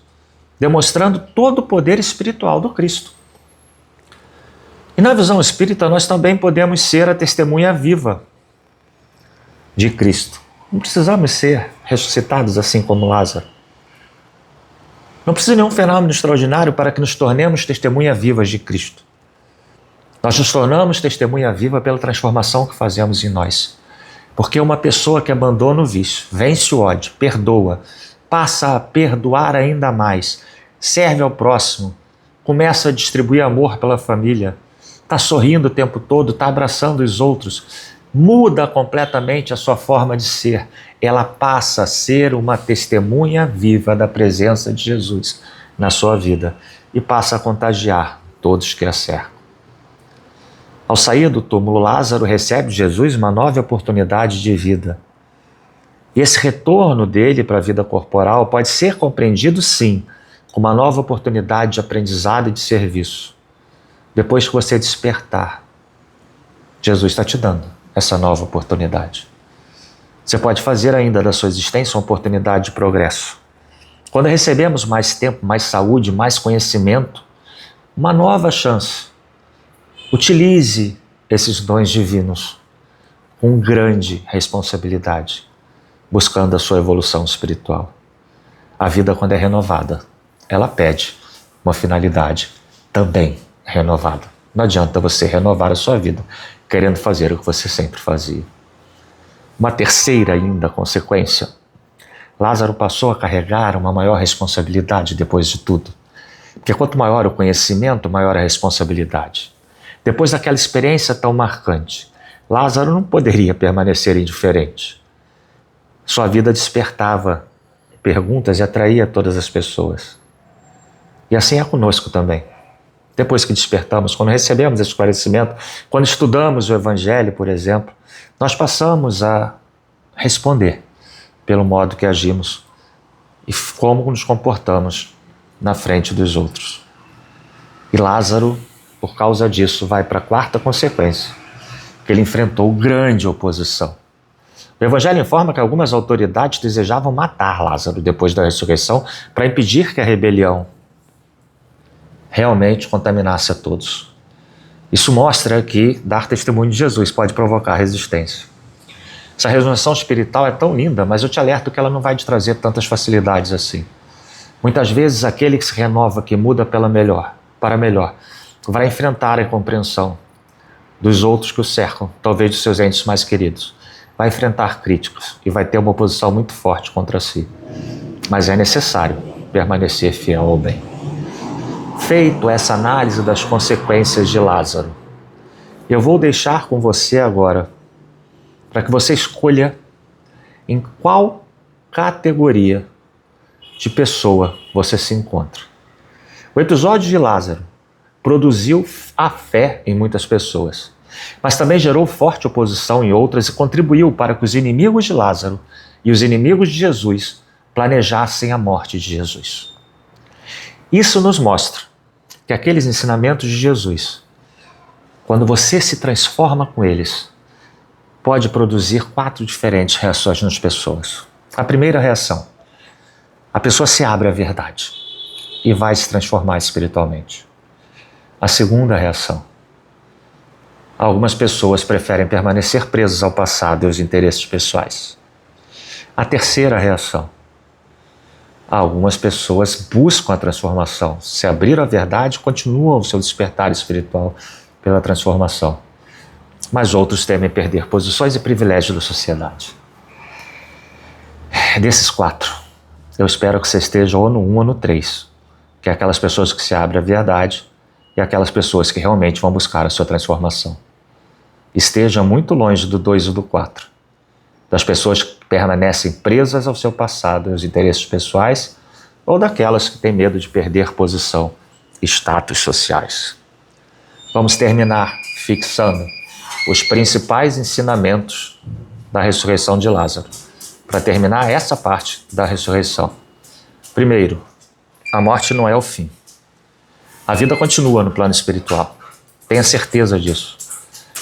demonstrando todo o poder espiritual do Cristo. E na visão espírita, nós também podemos ser a testemunha viva de Cristo. Não precisamos ser ressuscitados assim como Lázaro. Não precisa de nenhum fenômeno extraordinário para que nos tornemos testemunha vivas de Cristo. Nós nos tornamos testemunha viva pela transformação que fazemos em nós. Porque uma pessoa que abandona o vício, vence o ódio, perdoa, passa a perdoar ainda mais, serve ao próximo, começa a distribuir amor pela família, está sorrindo o tempo todo, está abraçando os outros, muda completamente a sua forma de ser. Ela passa a ser uma testemunha viva da presença de Jesus na sua vida e passa a contagiar todos que a cercam. Ao sair do túmulo, Lázaro recebe de Jesus uma nova oportunidade de vida. E esse retorno dele para a vida corporal pode ser compreendido, sim, como uma nova oportunidade de aprendizado e de serviço. Depois que você despertar, Jesus está te dando essa nova oportunidade. Você pode fazer ainda da sua existência uma oportunidade de progresso. Quando recebemos mais tempo, mais saúde, mais conhecimento, uma nova chance. Utilize esses dons divinos com grande responsabilidade, buscando a sua evolução espiritual. A vida, quando é renovada, ela pede uma finalidade também renovada. Não adianta você renovar a sua vida querendo fazer o que você sempre fazia. Uma terceira ainda consequência. Lázaro passou a carregar uma maior responsabilidade depois de tudo. Porque quanto maior o conhecimento, maior a responsabilidade. Depois daquela experiência tão marcante, Lázaro não poderia permanecer indiferente. Sua vida despertava perguntas e atraía todas as pessoas. E assim é conosco também. Depois que despertamos, quando recebemos esse esclarecimento, quando estudamos o Evangelho, por exemplo, nós passamos a responder pelo modo que agimos e como nos comportamos na frente dos outros. E Lázaro, por causa disso, vai para a quarta consequência, que ele enfrentou grande oposição. O Evangelho informa que algumas autoridades desejavam matar Lázaro depois da ressurreição para impedir que a rebelião realmente contaminasse a todos. Isso mostra que dar testemunho de Jesus pode provocar resistência. Essa ressurreição espiritual é tão linda, mas eu te alerto que ela não vai te trazer tantas facilidades assim. Muitas vezes aquele que se renova, que muda para melhor, vai enfrentar a incompreensão dos outros que o cercam, talvez dos seus entes mais queridos. Vai enfrentar críticos e vai ter uma oposição muito forte contra si. Mas é necessário permanecer fiel ao bem. Feito essa análise das consequências de Lázaro, eu vou deixar com você agora para que você escolha em qual categoria de pessoa você se encontra. O episódio de Lázaro produziu a fé em muitas pessoas, mas também gerou forte oposição em outras e contribuiu para que os inimigos de Lázaro e os inimigos de Jesus planejassem a morte de Jesus. Isso nos mostra que aqueles ensinamentos de Jesus, quando você se transforma com eles, pode produzir 4 diferentes reações nas pessoas. A primeira reação, a pessoa se abre à verdade e vai se transformar espiritualmente. A segunda reação, algumas pessoas preferem permanecer presas ao passado e aos interesses pessoais. A terceira reação, algumas pessoas buscam a transformação, se abriram à verdade, continuam o seu despertar espiritual pela transformação. Mas outros temem perder posições e privilégios da sociedade. Desses 4, eu espero que você esteja ou no 1 ou no 3, que é aquelas pessoas que se abrem à verdade e aquelas pessoas que realmente vão buscar a sua transformação. Esteja muito longe do 2 e do 4. Das pessoas que permanecem presas ao seu passado e aos interesses pessoais, ou daquelas que têm medo de perder posição e status sociais. Vamos terminar fixando os principais ensinamentos da ressurreição de Lázaro, para terminar essa parte da ressurreição. Primeiro, a morte não é o fim. A vida continua no plano espiritual. Tenha certeza disso.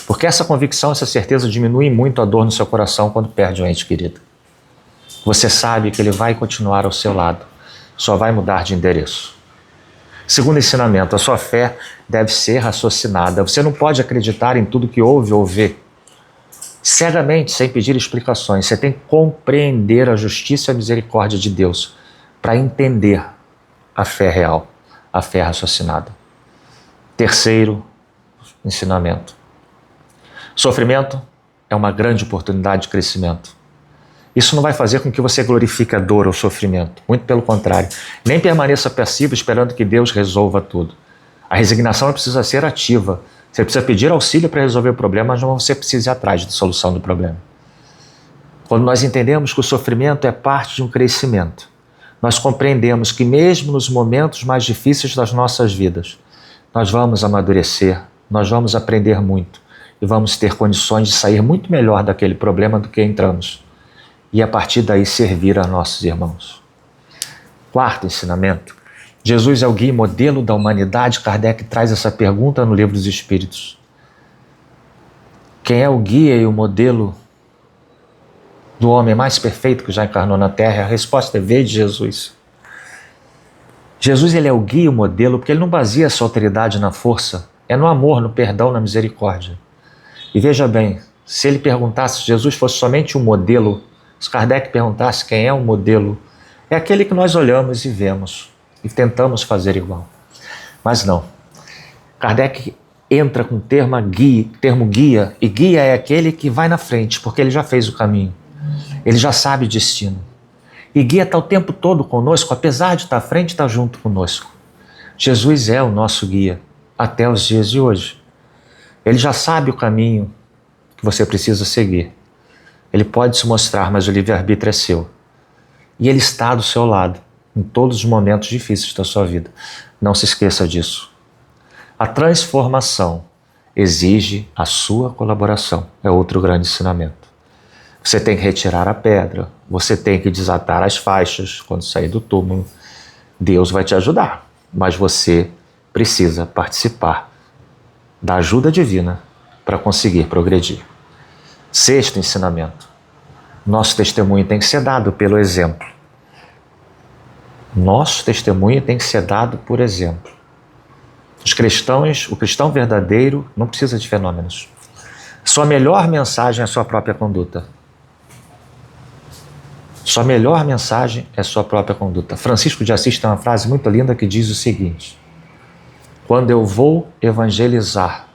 Porque essa convicção, essa certeza diminui muito a dor no seu coração quando perde um ente querido. Você sabe que ele vai continuar ao seu lado, só vai mudar de endereço. Segundo ensinamento, a sua fé deve ser raciocinada. Você não pode acreditar em tudo que ouve ou vê cegamente, sem pedir explicações. Você tem que compreender a justiça e a misericórdia de Deus para entender a fé real, a fé raciocinada. Terceiro ensinamento. Sofrimento é uma grande oportunidade de crescimento. Isso não vai fazer com que você glorifique a dor ou o sofrimento. Muito pelo contrário. Nem permaneça passivo esperando que Deus resolva tudo. A resignação precisa ser ativa. Você precisa pedir auxílio para resolver o problema, mas não você precisa ir atrás da solução do problema. Quando nós entendemos que o sofrimento é parte de um crescimento, nós compreendemos que mesmo nos momentos mais difíceis das nossas vidas, nós vamos amadurecer, nós vamos aprender muito e vamos ter condições de sair muito melhor daquele problema do que entramos. E a partir daí servir a nossos irmãos. Quarto ensinamento. Jesus é o guia e modelo da humanidade. Kardec traz essa pergunta no Livro dos Espíritos. Quem é o guia e o modelo do homem mais perfeito que já encarnou na Terra? A resposta é: veio de Jesus. Jesus, ele é o guia e o modelo porque ele não baseia sua autoridade na força, é no amor, no perdão, na misericórdia. E veja bem, se ele perguntasse, se Jesus fosse somente um modelo, se Kardec perguntasse quem é o modelo, é aquele que nós olhamos e vemos e tentamos fazer igual. Mas não. Kardec entra com o termo guia, e guia é aquele que vai na frente, porque ele já fez o caminho. Ele já sabe o destino. E guia está o tempo todo conosco, apesar de estar à frente, está junto conosco. Jesus é o nosso guia até os dias de hoje. Ele já sabe o caminho que você precisa seguir. Ele pode se mostrar, mas o livre-arbítrio é seu. E ele está do seu lado em todos os momentos difíceis da sua vida. Não se esqueça disso. A transformação exige a sua colaboração. É outro grande ensinamento. Você tem que retirar a pedra, você tem que desatar as faixas quando sair do túmulo. Deus vai te ajudar, mas você precisa participar da ajuda divina para conseguir progredir. Sexto ensinamento. Nosso testemunho tem que ser dado pelo exemplo. Nosso testemunho tem que ser dado por exemplo. O cristão verdadeiro não precisa de fenômenos. Sua melhor mensagem é a sua própria conduta. Sua melhor mensagem é a sua própria conduta. Francisco de Assis tem uma frase muito linda que diz o seguinte: quando eu vou evangelizar,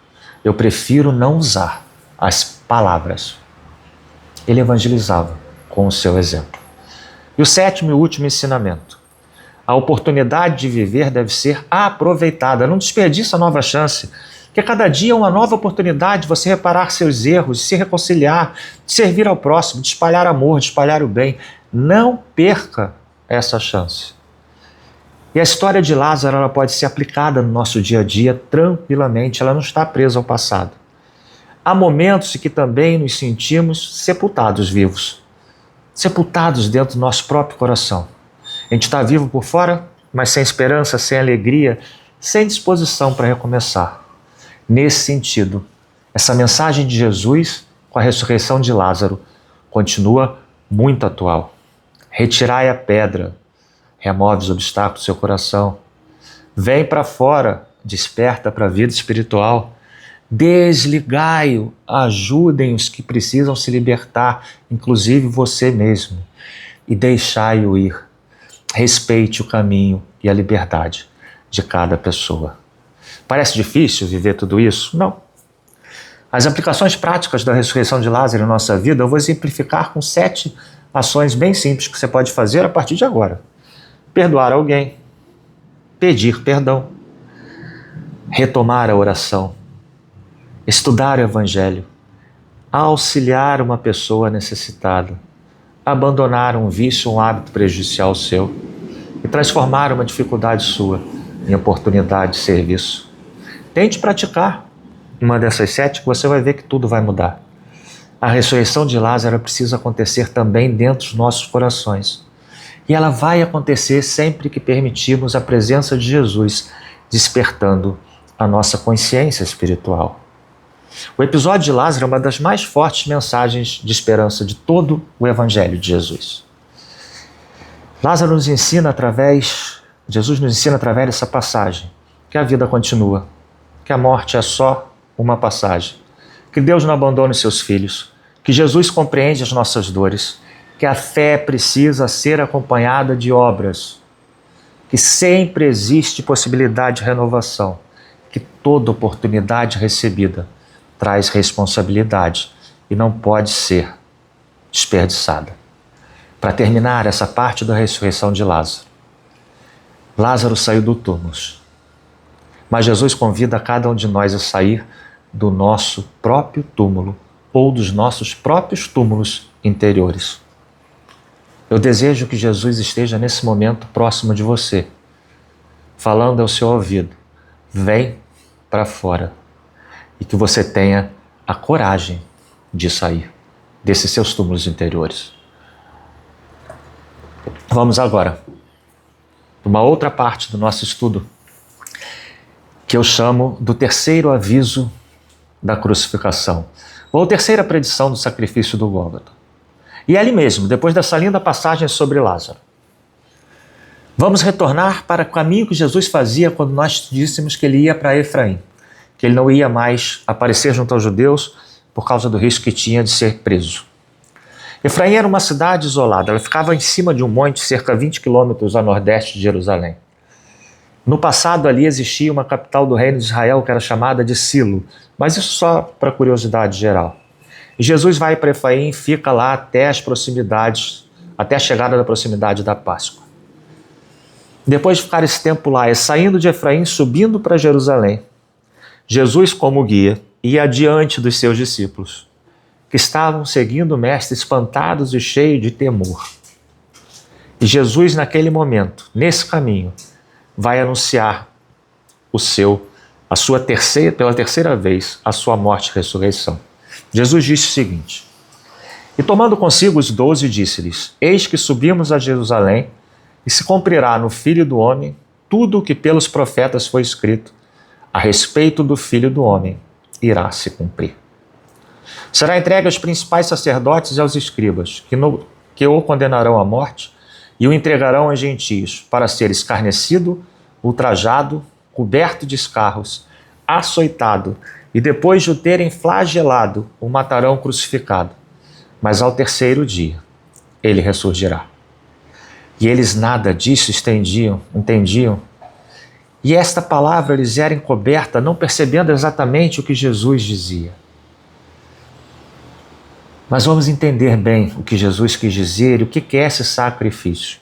eu prefiro não usar as palavras. Ele evangelizava com o seu exemplo. E o sétimo e último ensinamento. A oportunidade de viver deve ser aproveitada. Não desperdiça a nova chance, que cada dia é uma nova oportunidade de você reparar seus erros, de se reconciliar, de servir ao próximo, de espalhar amor, de espalhar o bem. Não perca essa chance. E a história de Lázaro, ela pode ser aplicada no nosso dia a dia tranquilamente, ela não está presa ao passado. Há momentos em que também nos sentimos sepultados vivos, sepultados dentro do nosso próprio coração. A gente está vivo por fora, mas sem esperança, sem alegria, sem disposição para recomeçar. Nesse sentido, essa mensagem de Jesus com a ressurreição de Lázaro continua muito atual. Retirai a pedra, remove os obstáculos do seu coração. Vem para fora, desperta para a vida espiritual. Desligai-o, ajudem os que precisam se libertar, inclusive você mesmo, e deixai-o ir. Respeite o caminho e a liberdade de cada pessoa. Parece difícil viver tudo isso? Não. As aplicações práticas da ressurreição de Lázaro em nossa vida, eu vou exemplificar com 7 ações bem simples que você pode fazer a partir de agora. Perdoar alguém, pedir perdão, retomar a oração, estudar o Evangelho, auxiliar uma pessoa necessitada, abandonar um vício, um hábito prejudicial seu e transformar uma dificuldade sua em oportunidade de serviço. Tente praticar uma dessas 7 que você vai ver que tudo vai mudar. A ressurreição de Lázaro precisa acontecer também dentro dos nossos corações. E ela vai acontecer sempre que permitirmos a presença de Jesus despertando a nossa consciência espiritual. O episódio de Lázaro é uma das mais fortes mensagens de esperança de todo o Evangelho de Jesus. Jesus nos ensina através dessa passagem que a vida continua, que a morte é só uma passagem, que Deus não abandona os seus filhos, que Jesus compreende as nossas dores, que a fé precisa ser acompanhada de obras, que sempre existe possibilidade de renovação, que toda oportunidade recebida traz responsabilidade e não pode ser desperdiçada. Para terminar essa parte da ressurreição de Lázaro, Lázaro saiu do túmulo, mas Jesus convida cada um de nós a sair do nosso próprio túmulo ou dos nossos próprios túmulos interiores. Eu desejo que Jesus esteja nesse momento próximo de você, falando ao seu ouvido: vem para fora, e que você tenha a coragem de sair desses seus túmulos interiores. Vamos agora para uma outra parte do nosso estudo, que eu chamo do terceiro aviso da crucificação, ou terceira predição do sacrifício do Gólgota. E é ali mesmo, depois dessa linda passagem sobre Lázaro, vamos retornar para o caminho que Jesus fazia quando nós dissemos que ele ia para Efraim, que ele não ia mais aparecer junto aos judeus por causa do risco que tinha de ser preso. Efraim era uma cidade isolada, ela ficava em cima de um monte, cerca de 20 quilômetros a nordeste de Jerusalém. No passado ali existia uma capital do reino de Israel que era chamada de Silo, mas isso só para curiosidade geral. E Jesus vai para Efraim e fica lá até as proximidades, até a chegada da proximidade da Páscoa. Depois de ficar esse tempo lá, saindo de Efraim, subindo para Jerusalém, Jesus, como guia, ia adiante dos seus discípulos, que estavam seguindo o mestre espantados e cheios de temor. E Jesus, naquele momento, nesse caminho, vai anunciar pela terceira vez, a sua morte e ressurreição. Jesus disse o seguinte: e tomando consigo os 12, disse-lhes: eis que subimos a Jerusalém, e se cumprirá no Filho do Homem tudo o que pelos profetas foi escrito a respeito do Filho do Homem, irá se cumprir. Será entregue aos principais sacerdotes e aos escribas, que o condenarão à morte e o entregarão aos gentios, para ser escarnecido, ultrajado, coberto de escarros, açoitado, e depois de o terem flagelado, o matarão crucificado. Mas ao terceiro dia, ele ressurgirá. E eles nada disso entendiam. E esta palavra lhes era encoberta, não percebendo exatamente o que Jesus dizia. Mas vamos entender bem o que Jesus quis dizer e o que é esse sacrifício.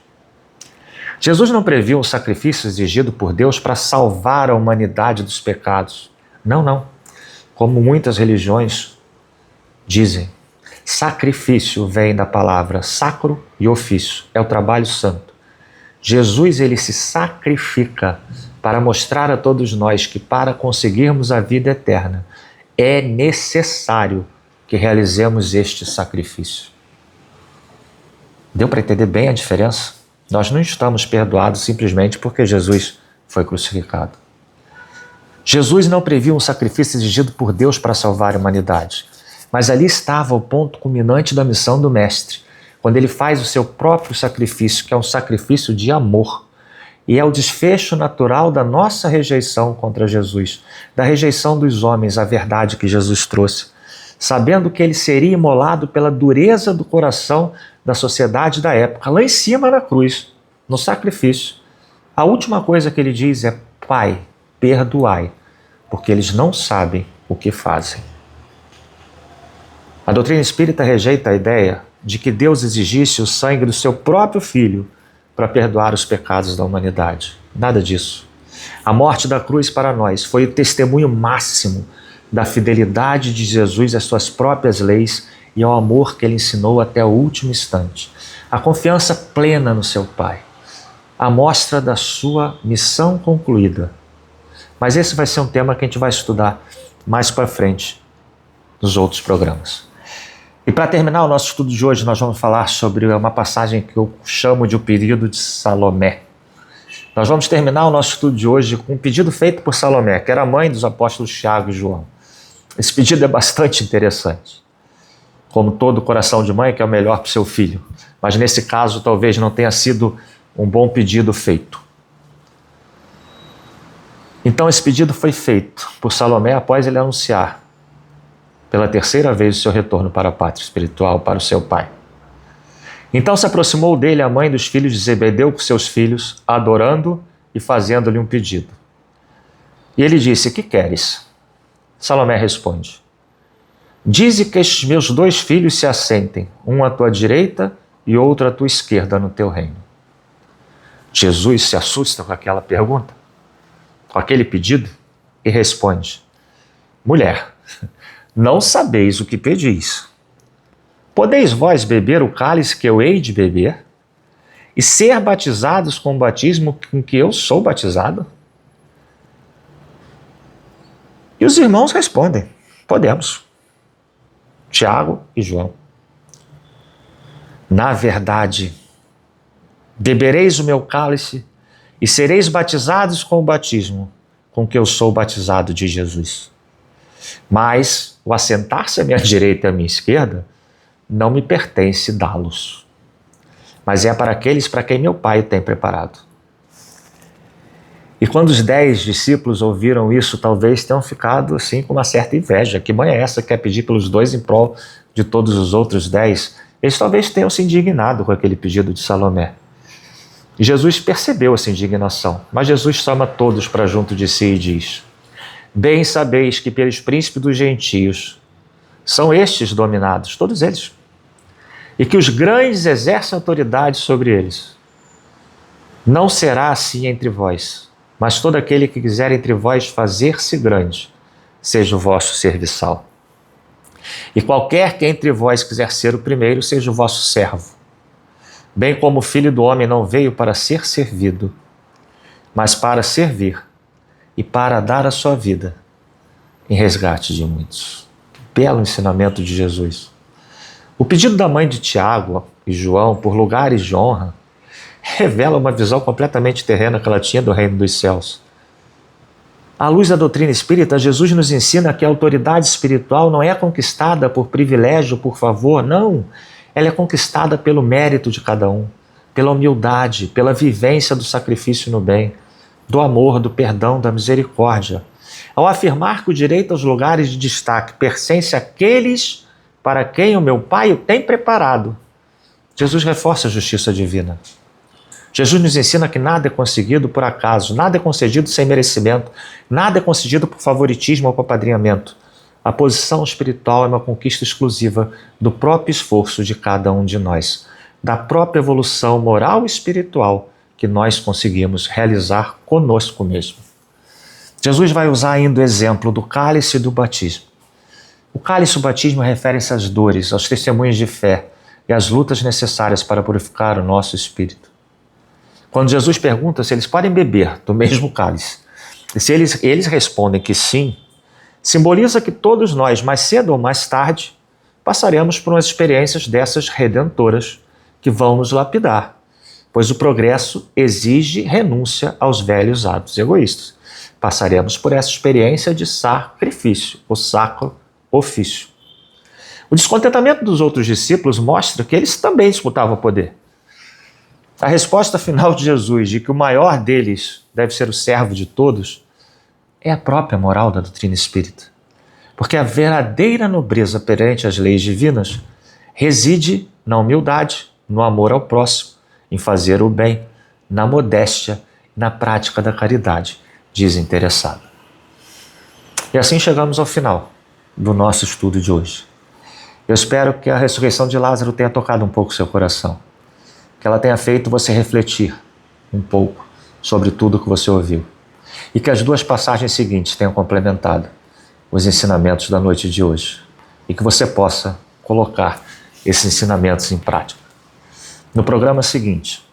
Jesus não previu um sacrifício exigido por Deus para salvar a humanidade dos pecados. Não. Como muitas religiões dizem, sacrifício vem da palavra sacro e ofício, é o trabalho santo. Jesus, ele se sacrifica para mostrar a todos nós que para conseguirmos a vida eterna é necessário que realizemos este sacrifício. Deu para entender bem a diferença? Nós não estamos perdoados simplesmente porque Jesus foi crucificado. Jesus não previu um sacrifício exigido por Deus para salvar a humanidade, mas ali estava o ponto culminante da missão do Mestre, quando ele faz o seu próprio sacrifício, que é um sacrifício de amor, e é o desfecho natural da nossa rejeição contra Jesus, da rejeição dos homens à verdade que Jesus trouxe, sabendo que ele seria imolado pela dureza do coração da sociedade da época, lá em cima na cruz, no sacrifício. A última coisa que ele diz é: Pai, perdoai, porque eles não sabem o que fazem. A doutrina espírita rejeita a ideia de que Deus exigisse o sangue do seu próprio Filho para perdoar os pecados da humanidade. Nada disso. A morte da cruz para nós foi o testemunho máximo da fidelidade de Jesus às suas próprias leis e ao amor que ele ensinou até o último instante. A confiança plena no seu Pai. A mostra da sua missão concluída. Mas esse vai ser um tema que a gente vai estudar mais para frente nos outros programas. E para terminar o nosso estudo de hoje, nós vamos falar sobre uma passagem que eu chamo de o pedido de Salomé. Nós vamos terminar o nosso estudo de hoje com um pedido feito por Salomé, que era a mãe dos apóstolos Tiago e João. Esse pedido é bastante interessante. Como todo coração de mãe, que é o melhor para o seu filho. Mas nesse caso, talvez não tenha sido um bom pedido feito. Então esse pedido foi feito por Salomé após ele anunciar pela terceira vez o seu retorno para a pátria espiritual, para o seu pai. Então se aproximou dele a mãe dos filhos de Zebedeu com seus filhos, adorando e fazendo-lhe um pedido. E ele disse: que queres? Salomé responde: dize que estes meus 2 filhos se assentem, um à tua direita e outro à tua esquerda no teu reino. Jesus se assusta com aquela pergunta, com aquele pedido, e responde: mulher, não sabeis o que pedis. Podeis vós beber o cálice que eu hei de beber e ser batizados com o batismo com que eu sou batizado? E os irmãos respondem: podemos. Tiago e João. Na verdade, bebereis o meu cálice e sereis batizados com o batismo com que eu sou batizado de Jesus. Mas o assentar-se à minha direita e à minha esquerda não me pertence dá-los, mas é para aqueles para quem meu Pai tem preparado. E quando os 10 discípulos ouviram isso, talvez tenham ficado assim com uma certa inveja. Que mãe é essa que quer pedir pelos 2 em prol de todos os outros 10? Eles talvez tenham se indignado com aquele pedido de Salomé. E Jesus percebeu essa indignação, mas Jesus chama todos para junto de si e diz: bem sabeis que pelos príncipes dos gentios são estes dominados, todos eles, e que os grandes exercem autoridade sobre eles. Não será assim entre vós, mas todo aquele que quiser entre vós fazer-se grande, seja o vosso serviçal. E qualquer que entre vós quiser ser o primeiro, seja o vosso servo. Bem como o Filho do Homem não veio para ser servido, mas para servir e para dar a sua vida em resgate de muitos. Belo ensinamento de Jesus. O pedido da mãe de Tiago e João por lugares de honra revela uma visão completamente terrena que ela tinha do reino dos céus. À luz da doutrina espírita, Jesus nos ensina que a autoridade espiritual não é conquistada por privilégio, por favor, não. Ela é conquistada pelo mérito de cada um, pela humildade, pela vivência do sacrifício no bem, do amor, do perdão, da misericórdia. Ao afirmar que o direito aos lugares de destaque pertence àqueles para quem o meu Pai o tem preparado, Jesus reforça a justiça divina. Jesus nos ensina que nada é conseguido por acaso, nada é concedido sem merecimento, nada é concedido por favoritismo ou por apadrinhamento. A posição espiritual é uma conquista exclusiva do próprio esforço de cada um de nós, da própria evolução moral e espiritual que nós conseguimos realizar conosco mesmo. Jesus vai usar ainda o exemplo do cálice e do batismo. O cálice e o batismo referem-se às dores, aos testemunhos de fé e às lutas necessárias para purificar o nosso espírito. Quando Jesus pergunta se eles podem beber do mesmo cálice, e se eles respondem que sim, simboliza que todos nós, mais cedo ou mais tarde, passaremos por umas experiências dessas redentoras que vão nos lapidar, pois o progresso exige renúncia aos velhos hábitos egoístas. Passaremos por essa experiência de sacrifício, o sacro ofício. O descontentamento dos outros discípulos mostra que eles também disputavam poder. A resposta final de Jesus, de que o maior deles deve ser o servo de todos, é a própria moral da doutrina espírita. Porque a verdadeira nobreza perante as leis divinas reside na humildade, no amor ao próximo, em fazer o bem, na modéstia, na prática da caridade desinteressada. E assim chegamos ao final do nosso estudo de hoje. Eu espero que a ressurreição de Lázaro tenha tocado um pouco o seu coração, que ela tenha feito você refletir um pouco sobre tudo que você ouviu, e que as 2 passagens seguintes tenham complementado os ensinamentos da noite de hoje, e que você possa colocar esses ensinamentos em prática. No programa seguinte,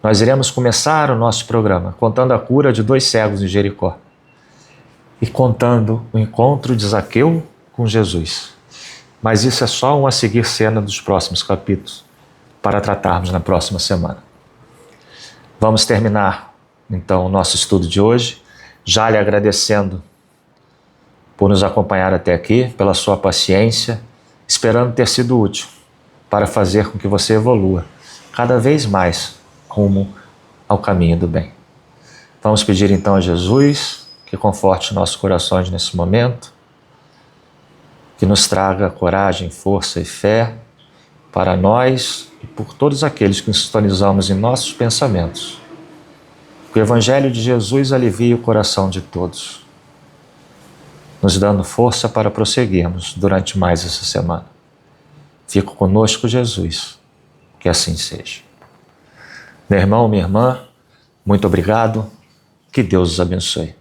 nós iremos começar o nosso programa contando a cura de 2 cegos em Jericó e contando o encontro de Zaqueu com Jesus. Mas isso é só uma a seguir cena dos próximos capítulos para tratarmos na próxima semana. Vamos terminar então o nosso estudo de hoje, já lhe agradecendo por nos acompanhar até aqui, pela sua paciência, esperando ter sido útil para fazer com que você evolua cada vez mais rumo ao caminho do bem. Vamos pedir então a Jesus que conforte nossos corações nesse momento, que nos traga coragem, força e fé para nós e por todos aqueles que nos sintonizamos em nossos pensamentos. Que o Evangelho de Jesus alivie o coração de todos, nos dando força para prosseguirmos durante mais essa semana. Fico conosco, Jesus, que assim seja. Meu irmão, minha irmã, muito obrigado, que Deus os abençoe.